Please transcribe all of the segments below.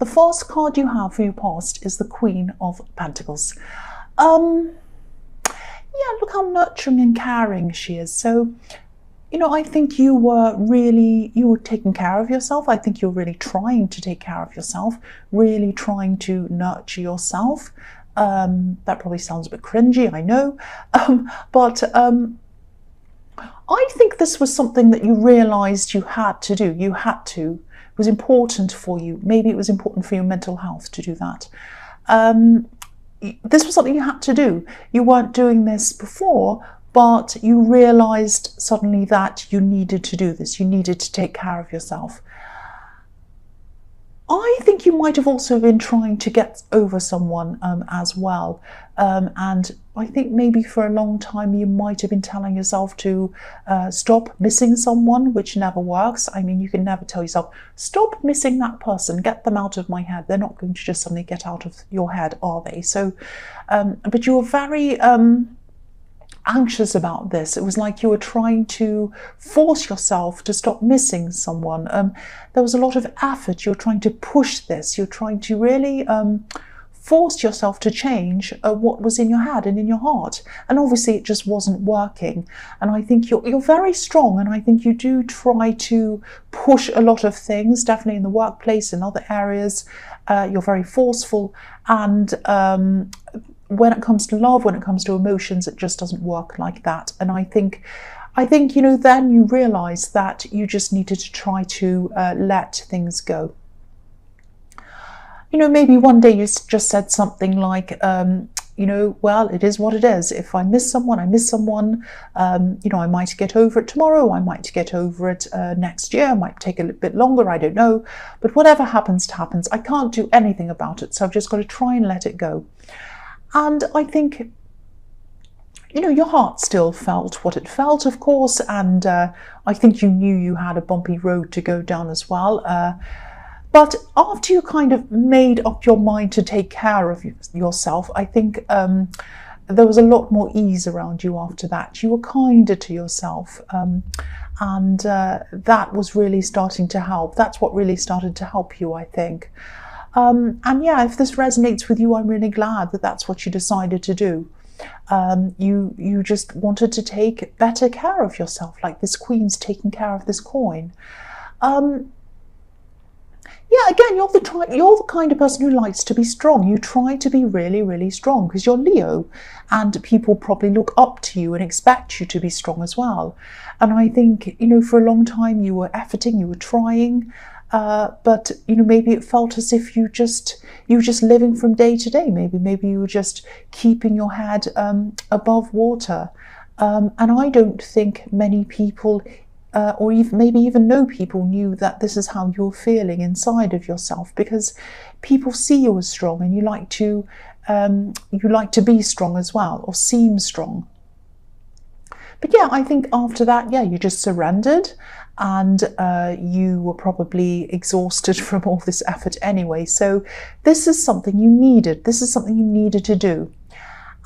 The first card you have for your past is the Queen of Pentacles. Yeah, look how nurturing and caring she is. So, you know, I think you were taking care of yourself. I think you're really trying to take care of yourself, really trying to nurture yourself. That probably sounds a bit cringy, I know, but I think this was something that you realized you had to do. You had to. It was important for you. Maybe it was important for your mental health to do that. This was something you had to do. You weren't doing this before, but you realized suddenly that you needed to do this. You needed to take care of yourself. I think you might have also been trying to get over someone as well. And I think maybe for a long time you might have been telling yourself to stop missing someone, which never works. I mean, you can never tell yourself, stop missing that person, get them out of my head. They're not going to just suddenly get out of your head, are they? So, but you were very anxious about this. It was like you were trying to force yourself to stop missing someone. There was a lot of effort. You're trying to push this. You're trying to really force yourself to change what was in your head and in your heart. And obviously it just wasn't working. And I think you're very strong, and I think you do try to push a lot of things, definitely in the workplace, in other areas. You're very forceful, and when it comes to love, when it comes to emotions, it just doesn't work like that. And I think, you know, then you realize that you just needed to try to let things go. You know, maybe one day you just said something like, you know, well, it is what it is. If I miss someone, I miss someone. You know, I might get over it tomorrow. I might get over it next year. It might take a little bit longer. I don't know. But whatever happens, happens. I can't do anything about it. So I've just got to try and let it go. And I think, you know, your heart still felt what it felt, of course, and I think you knew you had a bumpy road to go down as well. But after you kind of made up your mind to take care of yourself, I think there was a lot more ease around you after that. You were kinder to yourself, and that was really starting to help. That's what really started to help you, I think. And yeah, if this resonates with you, I'm really glad that that's what you decided to do. You just wanted to take better care of yourself, like this Queen's taking care of this coin. Yeah, again, you're the kind of person who likes to be strong. You try to be really, really strong because you're Leo, and people probably look up to you and expect you to be strong as well. And I think, you know, for a long time you were efforting, you were trying. But you know, maybe it felt as if you were just living from day to day. Maybe you were just keeping your head above water. And I don't think many people, or maybe even no people, knew that this is how you're feeling inside of yourself, because people see you as strong, and you like to be strong as well, or seem strong. But yeah, I think after that, yeah, you just surrendered, and you were probably exhausted from all this effort anyway. So this is something you needed. This is something you needed to do.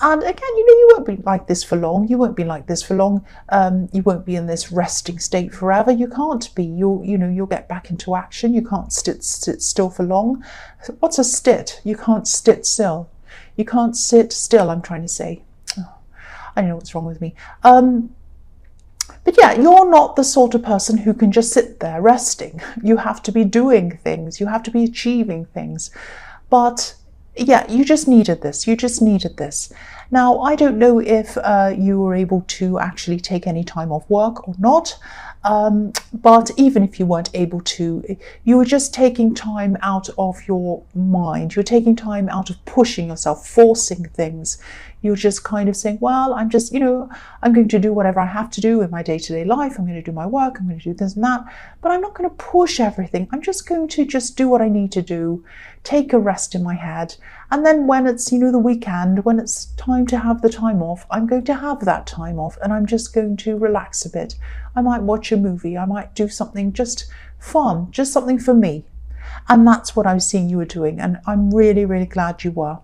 And again, you know, you won't be like this for long. You won't be like this for long. You won't be in this resting state forever. You can't be. You'll get back into action. You can't sit still for long. What's a stit? You can't sit still. You can't sit still, I'm trying to say. I don't know what's wrong with me. But yeah, you're not the sort of person who can just sit there resting. You have to be doing things. You have to be achieving things. But yeah, you just needed this. You just needed this. Now, I don't know if you were able to actually take any time off work or not. But even if you weren't able to, you were just taking time out of your mind. You're taking time out of pushing yourself, forcing things. You're just kind of saying, well, I'm just, you know, I'm going to do whatever I have to do in my day-to-day life. I'm going to do my work. I'm going to do this and that. But I'm not going to push everything. I'm just going to just do what I need to do, take a rest in my head. And then when it's, you know, the weekend, when it's time to have the time off, I'm going to have that time off, and I'm just going to relax a bit. I might watch a movie. I might do something just fun, just something for me. And that's what I was seeing you were doing. And I'm really, really glad you were.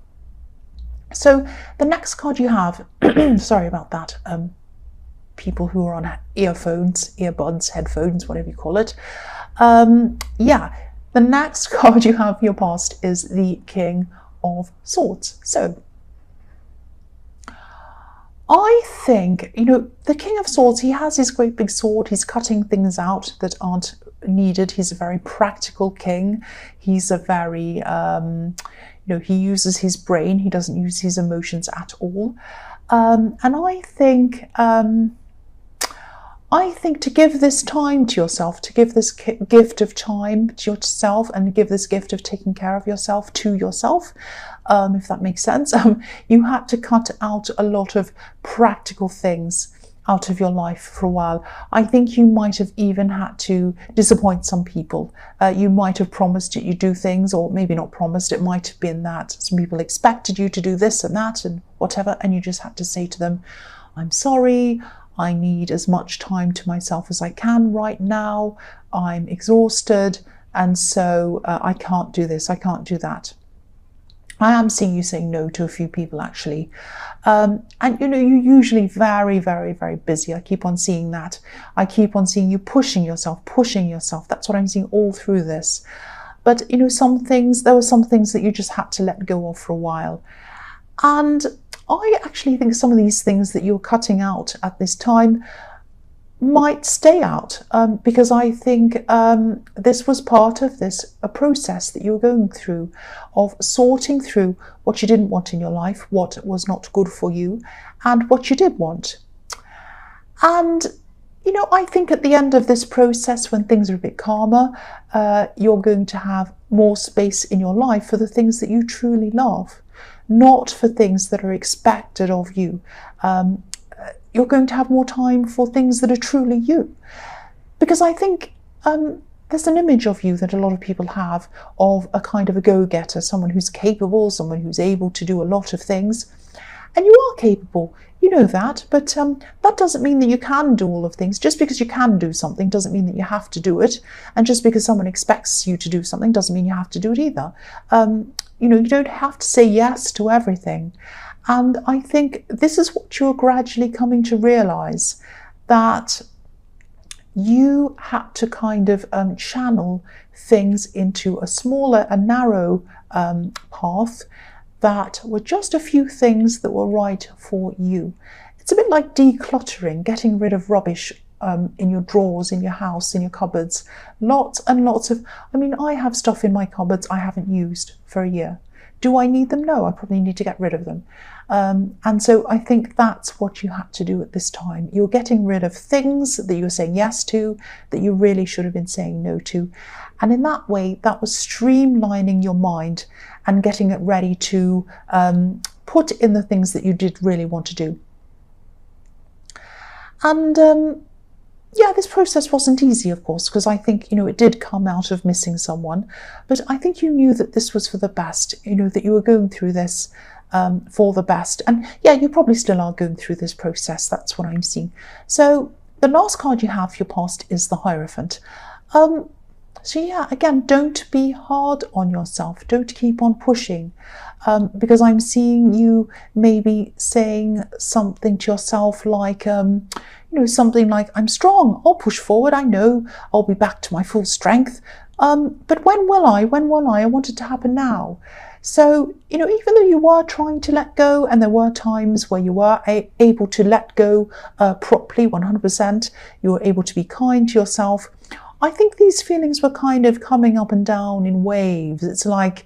So the next card you have, sorry about that, people who are on earphones, earbuds, headphones, whatever you call it. Yeah, the next card you have for your past is the King of Swords. So I think, the King of Swords, he has his great big sword. He's cutting things out that aren't needed. He's a very practical king. He's a very, he uses his brain. He doesn't use his emotions at all. And I think to give this time to yourself, to give this gift of time to yourself, and give this gift of taking care of yourself to yourself, if that makes sense, you had to cut out a lot of practical things out of your life for a while. I think you might have even had to disappoint some people. You might have promised that you do things, or maybe not promised. It might have been that some people expected you to do this and that and whatever, and you just had to say to them, I'm sorry, I need as much time to myself as I can right now. I'm exhausted, and so I can't do this, I can't do that. I am seeing you saying no to a few people, actually. And you're usually very, very, very busy. I keep on seeing that. I keep on seeing you pushing yourself. That's what I'm seeing all through this. But, there were some things that you just had to let go of for a while. And I actually think some of these things that you're cutting out at this time might stay out, because I think this was part of a process that you were going through, of sorting through what you didn't want in your life, what was not good for you, and what you did want. And I think at the end of this process, when things are a bit calmer, you're going to have more space in your life for the things that you truly love, not for things that are expected of you. You're going to have more time for things that are truly you. Because I think there's an image of you that a lot of people have of a kind of a go-getter, someone who's capable, someone who's able to do a lot of things. And you are capable, you know that, but that doesn't mean that you can do all of things. Just because you can do something doesn't mean that you have to do it. And just because someone expects you to do something doesn't mean you have to do it either. You don't have to say yes to everything. And I think this is what you're gradually coming to realize, that you had to kind of channel things into a smaller and narrow path that were just a few things that were right for you. It's a bit like decluttering, getting rid of rubbish in your drawers, in your house, in your cupboards. Lots and lots of, I have stuff in my cupboards I haven't used for a year. Do I need them? No, I probably need to get rid of them. And so I think that's what you had to do at this time. You're getting rid of things that you were saying yes to, that you really should have been saying no to. And in that way, that was streamlining your mind and getting it ready to put in the things that you did really want to do. And this process wasn't easy, of course, because I think, it did come out of missing someone. But I think you knew that this was for the best, that you were going through this for the best. And you probably still are going through this process. That's what I'm seeing. So the last card you have for your past is the Hierophant. Again, don't be hard on yourself. Don't keep on pushing, because I'm seeing you maybe saying something to yourself like, something like, I'm strong, I'll push forward, I know I'll be back to my full strength. But when will I? I want it to happen now. So, even though you were trying to let go, and there were times where you were able to let go properly, 100%, you were able to be kind to yourself, I think these feelings were kind of coming up and down in waves. It's like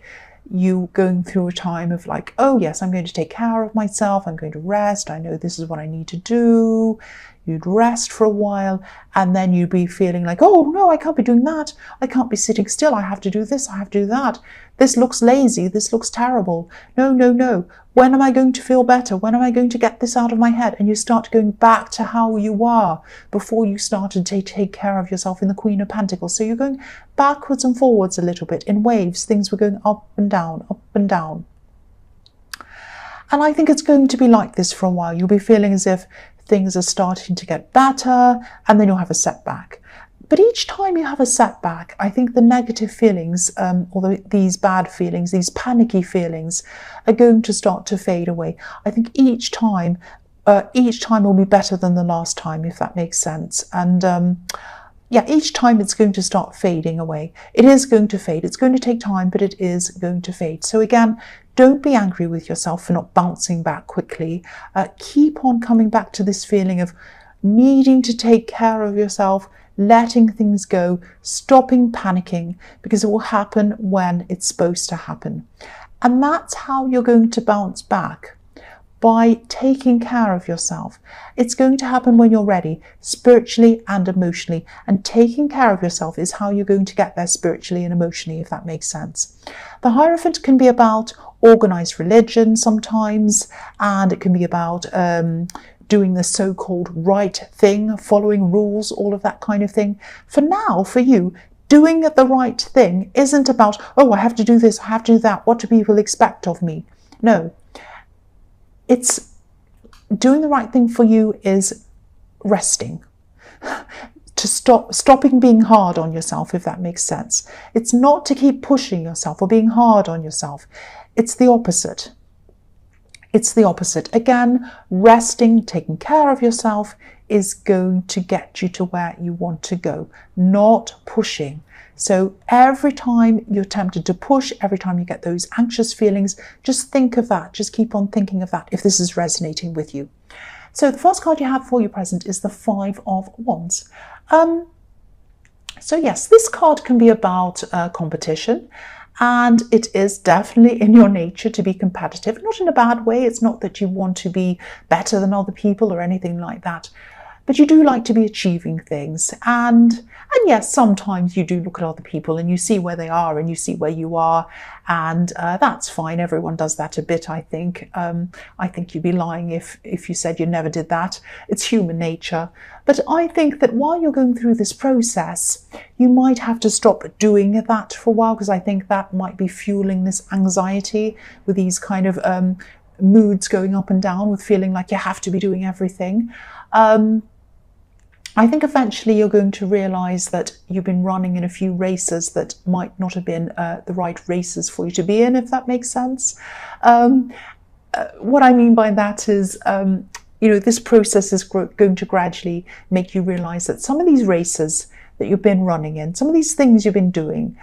you going through a time of like, oh yes, I'm going to take care of myself, I'm going to rest, I know this is what I need to do. You'd rest for a while, and then you'd be feeling like, oh no, I can't be doing that. I can't be sitting still. I have to do this. I have to do that. This looks lazy. This looks terrible. No, no, no. When am I going to feel better? When am I going to get this out of my head? And you start going back to how you were before you started to take care of yourself in the Queen of Pentacles. So you're going backwards and forwards a little bit in waves. Things were going up and down, up and down. And I think it's going to be like this for a while. You'll be feeling as if things are starting to get better, and then you'll have a setback. But each time you have a setback, I think the negative feelings, or these bad feelings, these panicky feelings, are going to start to fade away. I think each time will be better than the last time, if that makes sense. And yeah, each time it's going to start fading away. It is going to fade. It's going to take time, but it is going to fade. So again, don't be angry with yourself for not bouncing back quickly. Keep on coming back to this feeling of needing to take care of yourself, letting things go, stopping panicking, because it will happen when it's supposed to happen. And that's how you're going to bounce back, by taking care of yourself. It's going to happen when you're ready, spiritually and emotionally. And taking care of yourself is how you're going to get there spiritually and emotionally, if that makes sense. The Hierophant can be about organized religion sometimes, and it can be about doing the so-called right thing, following rules, all of that kind of thing. For now, for you, doing the right thing isn't about, oh, I have to do this, I have to do that, what do people expect of me? No. It's doing the right thing for you is resting, to stopping being hard on yourself, if that makes sense. It's not to keep pushing yourself or being hard on yourself. It's the opposite. It's the opposite. Again, resting, taking care of yourself is going to get you to where you want to go, not pushing. So every time you're tempted to push, every time you get those anxious feelings, just think of that. Just keep on thinking of that if this is resonating with you. So the first card you have for your present is the Five of Wands. So yes, this card can be about competition, and it is definitely in your nature to be competitive, not in a bad way. It's not that you want to be better than other people or anything like that, but you do like to be achieving things. And yes, sometimes you do look at other people and you see where they are and you see where you are, and that's fine. Everyone does that a bit, I think. I think you'd be lying if you said you never did that. It's human nature. But I think that while you're going through this process, you might have to stop doing that for a while, because I think that might be fueling this anxiety with these kind of moods going up and down, with feeling like you have to be doing everything. I think eventually you're going to realize that you've been running in a few races that might not have been the right races for you to be in, if that makes sense. What I mean by that is, this process is going to gradually make you realize that some of these races that you've been running in, some of these things you've been doing,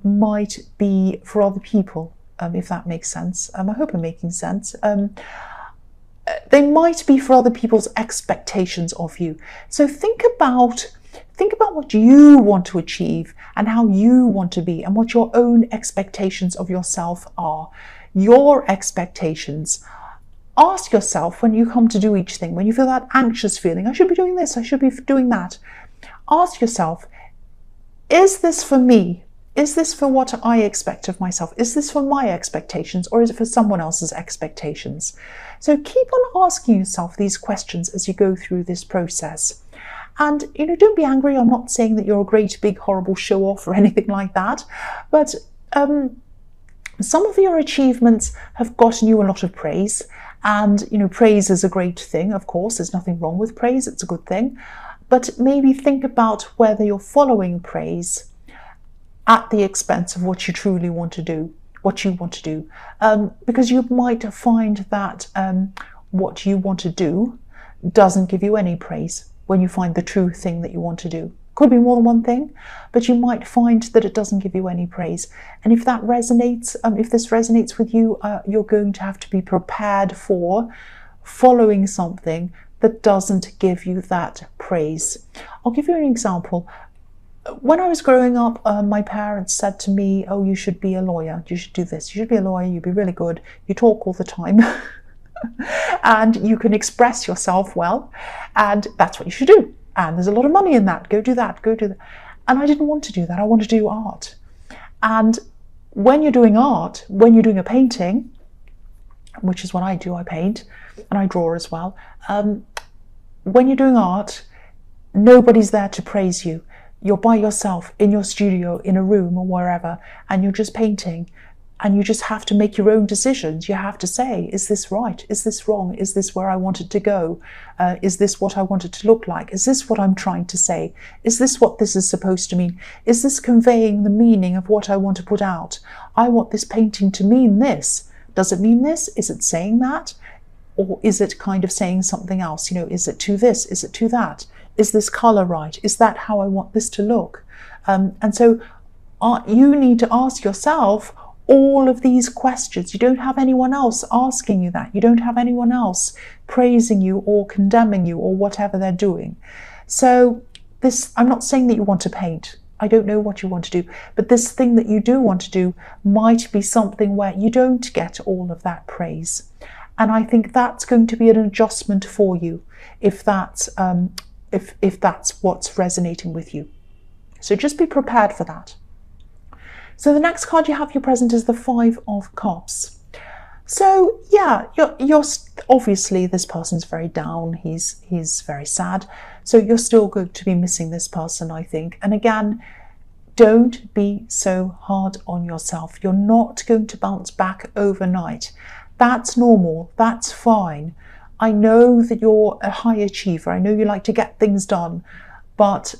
might be for other people, if that makes sense. I hope I'm making sense. They might be for other people's expectations of you. So think about what you want to achieve and how you want to be, and what your own expectations of yourself are. Your expectations. Ask yourself, when you come to do each thing, when you feel that anxious feeling, I should be doing this, I should be doing that. Ask yourself, is this for me? Is this for what I expect of myself? Is this for my expectations, or is it for someone else's expectations? So keep on asking yourself these questions as you go through this process. And, don't be angry. I'm not saying that you're a great, big, horrible show-off or anything like that. But some of your achievements have gotten you a lot of praise. And, praise is a great thing, of course. There's nothing wrong with praise. It's a good thing. But maybe think about whether you're following praise at the expense of what you truly want to do, because you might find that what you want to do doesn't give you any praise when you find the true thing that you want to do. Could be more than one thing, but you might find that it doesn't give you any praise. And if that resonates, if this resonates with you, you're going to have to be prepared for following something that doesn't give you that praise. I'll give you an example. When I was growing up, my parents said to me, oh, you should be a lawyer. You should do this. You should be a lawyer. You'd be really good. You talk all the time. And you can express yourself well. And that's what you should do. And there's a lot of money in that. Go do that. Go do that. And I didn't want to do that. I wanted to do art. And when you're doing art, when you're doing a painting, which is what I do, I paint and I draw as well. When you're doing art, nobody's there to praise you. You're by yourself in your studio, in a room or wherever, and you're just painting, and you just have to make your own decisions. You have to say, is this right? Is this wrong? Is this where I want it to go? Is this what I want it to look like? Is this what I'm trying to say? Is this what this is supposed to mean? Is this conveying the meaning of what I want to put out? I want this painting to mean this. Does it mean this? Is it saying that? Or is it kind of saying something else? Is it to this? Is it to that? Is this color right? Is that how I want this to look? And so you need to ask yourself all of these questions. You don't have anyone else asking you that. You don't have anyone else praising you or condemning you or whatever they're doing. So this, I'm not saying that you want to paint. I don't know what you want to do, but this thing that you do want to do might be something where you don't get all of that praise. And I think that's going to be an adjustment for you if that's what's resonating with you. So just be prepared for that. So the next card you have your present is the Five of Cups. So yeah, you're obviously, this person's very down. He's very sad. So you're still going to be missing this person, I think. And again, don't be so hard on yourself. You're not going to bounce back overnight. That's normal. That's fine. I know that you're a high achiever. I know you like to get things done, but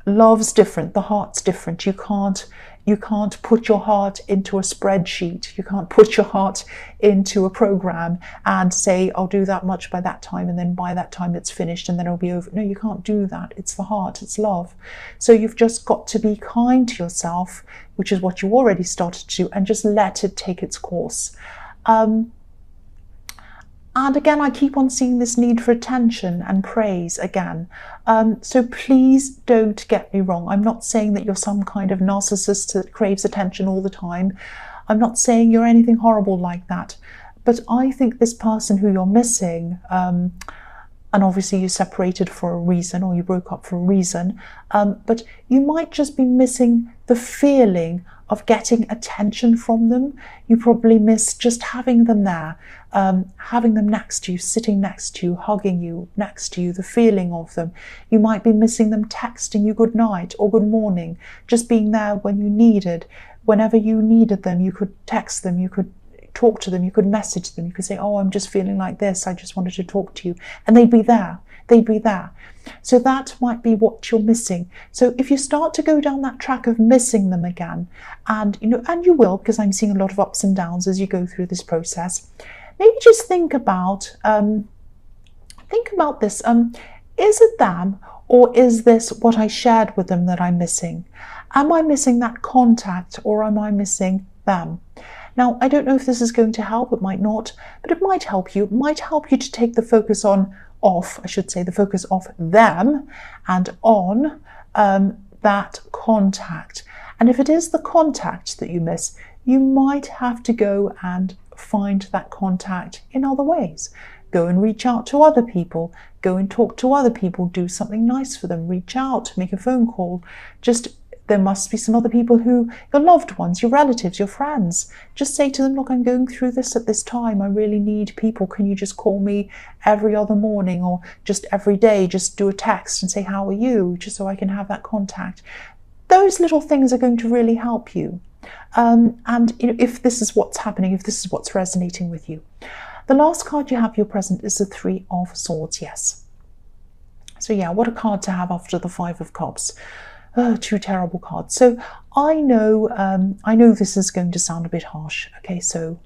love's different. The heart's different. You can't put your heart into a spreadsheet. You can't put your heart into a program and say, I'll do that much by that time, and then by that time it's finished and then it'll be over. No, you can't do that. It's the heart, it's love. So you've just got to be kind to yourself, which is what you already started to do, and just let it take its course. And again, I keep on seeing this need for attention and praise again. So please don't get me wrong. I'm not saying that you're some kind of narcissist that craves attention all the time. I'm not saying you're anything horrible like that. But I think this person who you're missing, and obviously you separated for a reason, or you broke up for a reason, but you might just be missing the feeling of getting attention from them. You probably miss just having them there, having them next to you, sitting next to you, hugging you, next to you, the feeling of them. You might be missing them texting you good night or good morning, just being there when you needed. Whenever you needed them, you could text them, you could talk to them, you could message them, you could say, oh, I'm just feeling like this, I just wanted to talk to you. And they'd be there. They'd be there. So that might be what you're missing. So if you start to go down that track of missing them again, and you will, because I'm seeing a lot of ups and downs as you go through this process, maybe just think about this. Is it them, or is this what I shared with them that I'm missing? Am I missing that contact, or am I missing them? Now, I don't know if this is going to help. It might not, but it might help you. It might help you to take the focus the focus off them and on that contact. And if it is the contact that you miss, you might have to go and find that contact in other ways. Go and reach out to other people. Go and talk to other people. Do something nice for them. Reach out. Make a phone call. There must be some other people your loved ones, your relatives, your friends. Just say to them, look, I'm going through this at this time. I really need people. Can you just call me every other morning, or just every day? Just do a text and say, how are you? Just so I can have that contact. Those little things are going to really help you. And if this is what's happening, if this is what's resonating with you. The last card you have your present is the Three of Swords. Yes. So yeah, what a card to have after the Five of Cups. Two terrible cards. So I know this is going to sound a bit harsh. Okay, so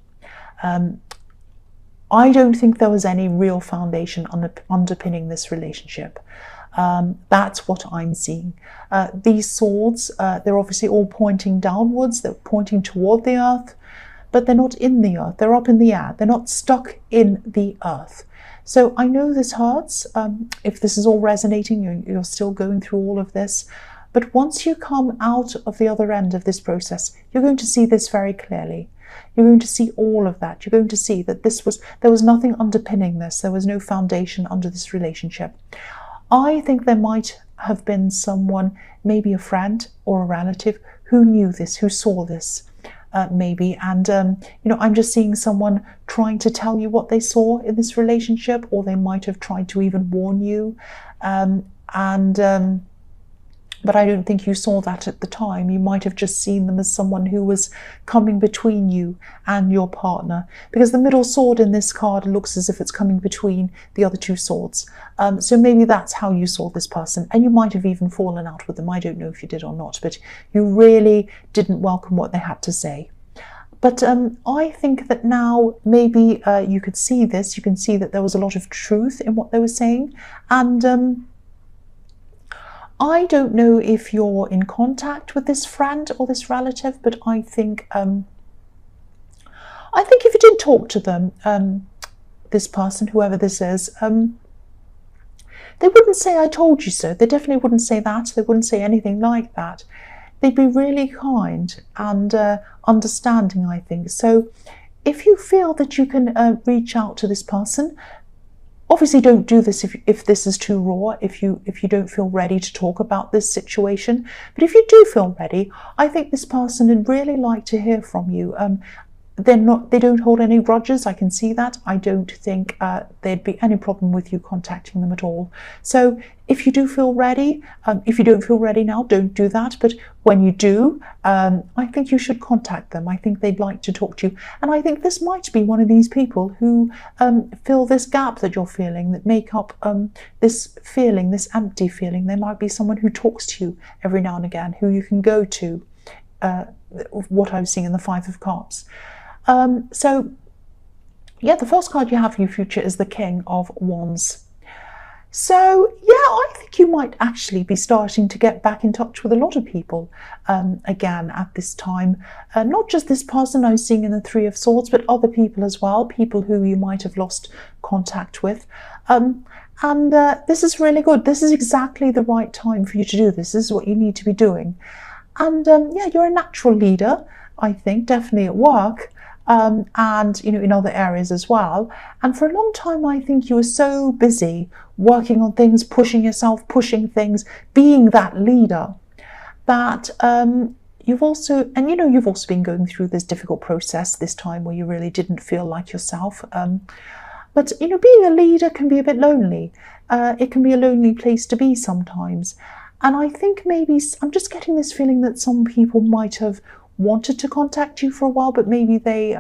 I don't think there was any real foundation underpinning this relationship. That's what I'm seeing. These swords, they're obviously all pointing downwards. They're pointing toward the earth, but they're not in the earth. They're up in the air. They're not stuck in the earth. So I know this hurts. If this is all resonating, you're still going through all of this. But once you come out of the other end of this process, you're going to see this very clearly. You're going to see all of that. You're going to see that there was nothing underpinning this. There was no foundation under this relationship. I think there might have been someone, maybe a friend or a relative, who knew this, who saw this, maybe. And, I'm just seeing someone trying to tell you what they saw in this relationship, or they might have tried to even warn you. But I don't think you saw that at the time. You might have just seen them as someone who was coming between you and your partner, because the middle sword in this card looks as if it's coming between the other two swords. So maybe that's how you saw this person, and you might have even fallen out with them. I don't know if you did or not, but you really didn't welcome what they had to say. But I think that now maybe you could see this. You can see that there was a lot of truth in what they were saying, and I don't know if you're in contact with this friend or this relative, but I think if you did talk to them, this person, whoever this is, they wouldn't say "I told you so." They definitely wouldn't say that. They wouldn't say anything like that. They'd be really kind and understanding, I think. So if you feel that you can reach out to this person, obviously don't do this if this is too raw, if you don't feel ready to talk about this situation. But if you do feel ready, I think this person would really like to hear from you. They don't hold any grudges, I can see that. I don't think there'd be any problem with you contacting them at all. So if you do feel ready, if you don't feel ready now, don't do that. But when you do, I think you should contact them. I think they'd like to talk to you. And I think this might be one of these people who fill this gap that you're feeling, that make up this feeling, this empty feeling. There might be someone who talks to you every now and again, who you can go to, what I was seeing in the Five of Cups. So, yeah, the first card you have for your future is the King of Wands. So, yeah, I think you might actually be starting to get back in touch with a lot of people again at this time. Not just this person I was seeing in the Three of Swords, but other people as well, people who you might have lost contact with. This is really good. This is exactly the right time for you to do this. This is what you need to be doing. And yeah, you're a natural leader, I think, definitely at work. And in other areas as well. And for a long time, I think you were so busy working on things, pushing yourself, pushing things, being that leader, that you've also been going through this difficult process this time where you really didn't feel like yourself. But being a leader can be a bit lonely. It can be a lonely place to be sometimes. And I think maybe I'm just getting this feeling that some people might have wanted to contact you for a while, but maybe they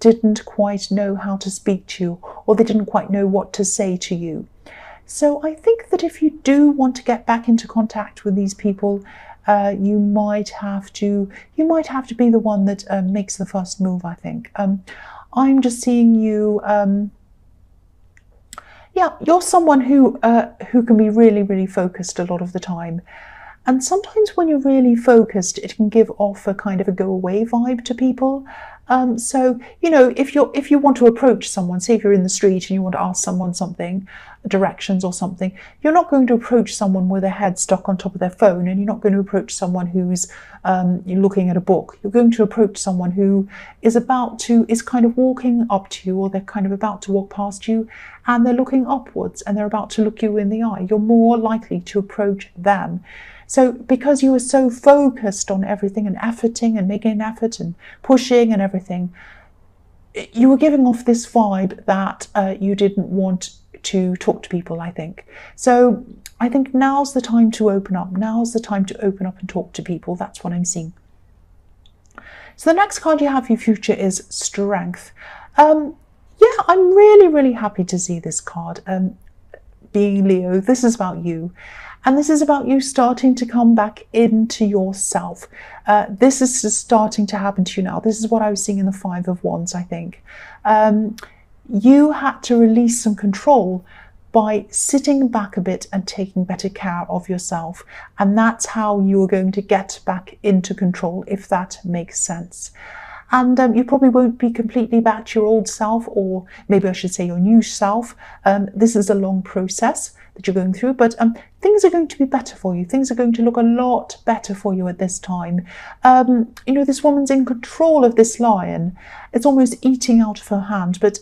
didn't quite know how to speak to you, or they didn't quite know what to say to you. So I think that if you do want to get back into contact with these people, you might have to be the one that makes the first move, I think. I'm just seeing you, yeah, you're someone who can be really, really focused a lot of the time. And sometimes when you're really focused, it can give off a kind of a go-away vibe to people. So, if you want to approach someone, say if you're in the street and you want to ask someone something, directions or something, you're not going to approach someone with their head stuck on top of their phone, and you're not going to approach someone who's looking at a book. You're going to approach someone who is kind of walking up to you, or they're kind of about to walk past you, and they're looking upwards and they're about to look you in the eye. You're more likely to approach them. So because you were so focused on everything and efforting and making an effort and pushing and everything, you were giving off this vibe that you didn't want to talk to people, I think. So I think now's the time to open up. Now's the time to open up and talk to people. That's what I'm seeing. So the next card you have for your future is Strength. Yeah, I'm really, really happy to see this card. Being Leo, this is about you. And this is about you starting to come back into yourself. This is just starting to happen to you now. This is what I was seeing in the Five of Wands, I think. You had to release some control by sitting back a bit and taking better care of yourself. And that's how you are going to get back into control, if that makes sense. And you probably won't be completely back to your old self, or maybe I should say your new self. This is a long process that you're going through, but things are going to be better for you. Things are going to look a lot better for you at this time. This woman's in control of this lion. It's almost eating out of her hand, but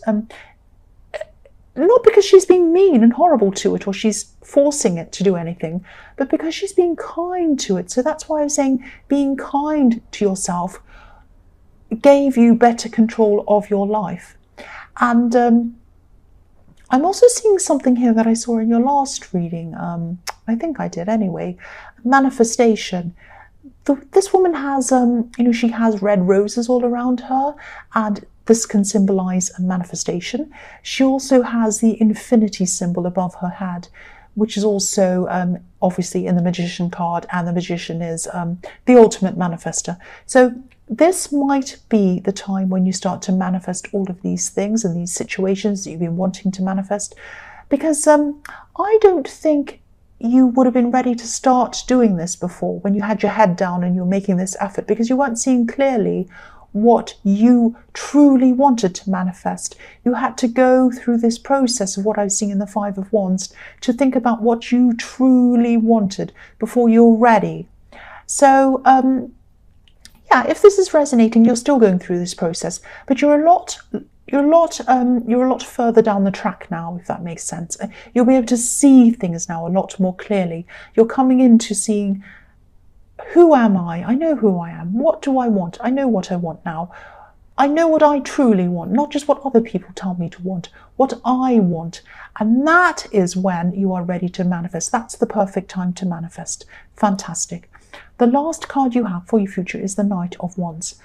not because she's being mean and horrible to it, or she's forcing it to do anything, but because she's being kind to it. So that's why I'm saying being kind to yourself gave you better control of your life. And I'm also seeing something here that I saw in your last reading. I think I did anyway. Manifestation. This woman has, she has red roses all around her, and this can symbolize a manifestation. She also has the infinity symbol above her head, which is also obviously in the Magician card, and the Magician is the ultimate manifester. So this might be the time when you start to manifest all of these things and these situations that you've been wanting to manifest, because I don't think you would have been ready to start doing this before, when you had your head down and you're making this effort, because you weren't seeing clearly what you truly wanted to manifest. You had to go through this process of what I've seen in the Five of Wands to think about what you truly wanted before you're ready. So yeah, if this is resonating, you're still going through this process, but you're a lot further down the track now, if that makes sense. You'll be able to see things now a lot more clearly. You're coming into seeing, who am I? I know who I am. What do I want? I know what I want now. I know what I truly want, not just what other people tell me to want, what I want. And that is when you are ready to manifest. That's the perfect time to manifest. Fantastic. The last card you have for your future is the Knight of Wands.